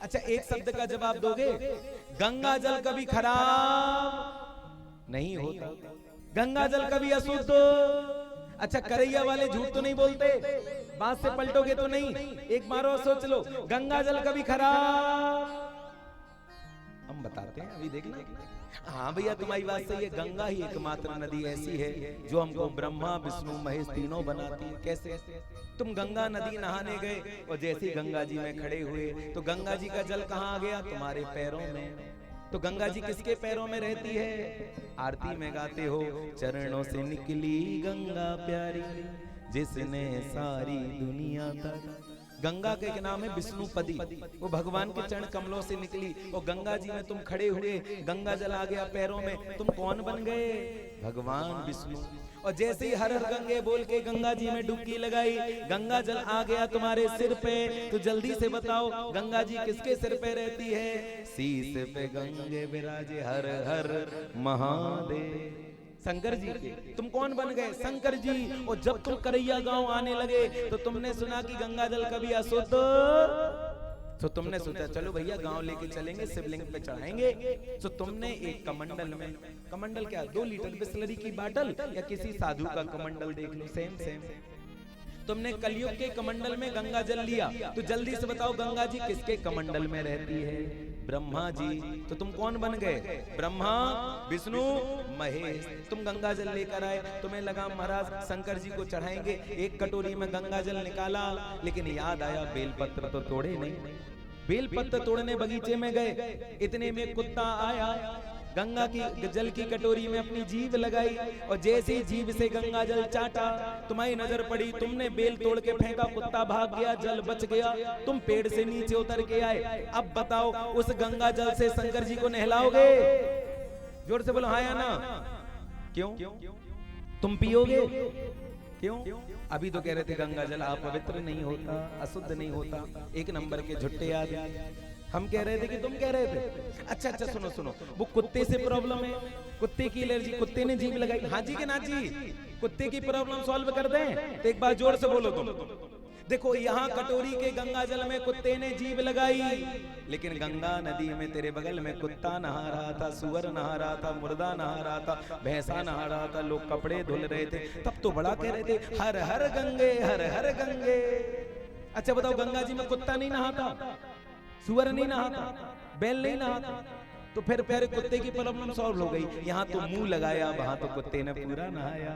अच्छा, एक शब्द का जवाब दोगे? गंगा जल कभी खराब नहीं होता, गंगा जल कभी अशुद्ध। अच्छा, करैया वाले झूठ तो नहीं बोलते? बात से पलटोगे तो नहीं? एक बार और सोच लो, गंगा जल कभी खराब। हम बताते हैं, अभी देखना। हाँ भैया, तुम्हारी बात सही है, गंगा ही एकमात्र नदी ऐसी है जो हमको ब्रह्मा विष्णु महेश तीनों बनाती है। कैसे? तुम गंगा नदी नहाने गए और जैसे ही गंगा जी में खड़े हुए तो गंगा जी का जल कहाँ आ गया? तुम्हारे पैरों में। तो गंगा जी किसके पैरों में रहती है? आरती में गाते हो, चरणों से निकली गंगा प्यारी जिसने सारी दुनिया तक। गंगा का एक नाम है विष्णुपदी, वो भगवान के चरण कमलों से निकली और गंगा जी में तुम खड़े हुए, गंगा जल आ गया पैरों में, तुम कौन बन गए? भगवान विष्णु। और जैसे ही हर हर गंगे बोल के गंगा जी में डुबकी लगाई, गंगा जल आ गया तुम्हारे सिर पे। तो जल्दी से बताओ, गंगा जी किसके सिर पे रहती है? शीश पे गंगे विराजे हर हर महादेव, शंकर जी के। तुम कौन बन गए? शंकर जी। और जब तुम करैया गांव आने लगे तो तुमने सुना कि गंगा जल कभी अशुद्ध, तो तुमने सोचा चलो भैया गांव लेके चलेंगे, शिवलिंग पे चढ़ाएंगे। तो तुमने एक कमंडल में, कमंडल क्या, 2 लीटर बिस्लरी की बाटल या किसी साधु का कमंडल देख लो, सेम सेम, तुमने कलयुग के कमंडल में गंगा जल लिया। तो जल्दी से बताओ, गंगा जी किसके कमंडल में रहती है? ब्रह्मा जी। तो तुम कौन बन गए? ब्रह्मा विष्णु महेश। तुम गंगा जल लेकर आए, तुम्हें लगा महाराज शंकर जी को चढ़ाएंगे, एक कटोरी में गंगा जल निकाला, लेकिन याद आया बेलपत्र तो तोड़े नहीं। बेलपत्र तोड़ने बगीचे में गए, इतने में कुत्ता आया, गंगा की जल की कटोरी में अपनी जीभ लगाई और जैसे ही जीभ से गंगा जल चाटा, तुम्हारी नजर पड़ी, तुमने बेल तोड़ के फेंका, कुत्ता भाग गया, जल बच गया, तुम पेड़ से नीचे उतर के आए। अब बताओ, उस गंगा जल से शंकर जी को नहलाओगे? जोर से बोलो हाँ या ना। क्यों? तुम पियोगे? क्यों? अभी तो कह रहे थे गंगा जल अपवित्र नहीं होता, अशुद्ध नहीं होता, एक नंबर के झुट्टे आदमी। हम कह रहे थे कि तुम कह रहे थे। अच्छा सुनो सुनो, वो कुत्ते से प्रॉब्लम है, कुत्ते की एलर्जी, कुत्ते ने जीभ लगाई। हाँ जी के ना जी, कुत्ते की प्रॉब्लम सॉल्व कर दें? तो एक बार जोर से बोलो तुम। देखो, यहाँ कटोरी के गंगा जल में कुत्ते ने जीभ लगाई, लेकिन गंगा नदी में तेरे बगल में कुत्ता नहा रहा था, सुअर नहा रहा था, मुर्दा नहा रहा था, भैंसा नहा रहा था, लोग कपड़े धुल रहे थे, तब तो बड़ा कह रहे थे हर हर गंगे, हर हर गंगे। अच्छा बताओ, गंगा जी में कुत्ता नहीं नहाता, सुअर नहीं नहाता, बैल नहीं नहाता, तो फिर प्यारे कुत्ते की प्रॉब्लम सॉल्व हो गई। यहाँ तो मुंह लगाया, वहां तो कुत्ते ने पूरा नहाया।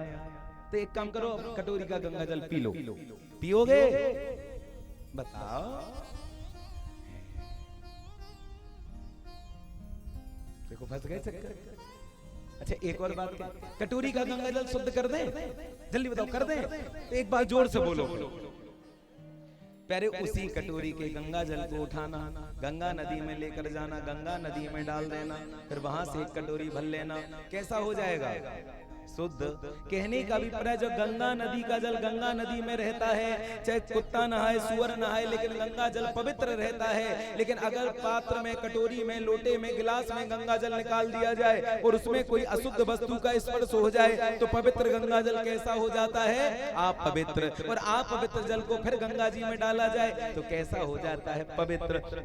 तो एक काम करो, कटोरी का गंगा जल पी लो। पियोगे? बताओ। देखो फंस गए चक्कर। अच्छा एक और बात, कटोरी का गंगा जल शुद्ध कर दें? जल्दी बताओ, कर दें? तो एक बार जोर से बोलो। पहले उसी कटोरी के गंगा जल को उठाना, गंगा नदी में लेकर जाना, गंगा नदी में डाल देना, फिर वहां से एक कटोरी भर लेना। कैसा हो जाएगा? शुद्ध। कहने का अभिप्राय, जो गंगा नदी का जल गंगा नदी में रहता है, चाहे कुत्ता नहाए, सुअर नहाए, लेकिन गंगा जल पवित्र रहता है। लेकिन अगर पात्र में, कटोरी में, लोटे में, गिलास में गंगा जल निकाल दिया जाए और उसमें कोई अशुद्ध वस्तु का स्पर्श हो जाए तो पवित्र गंगा जल कैसा हो जाता है? अपवित्र। और अपवित्र जल को फिर गंगा जी में डाला जाए तो कैसा हो जाता है? पवित्र।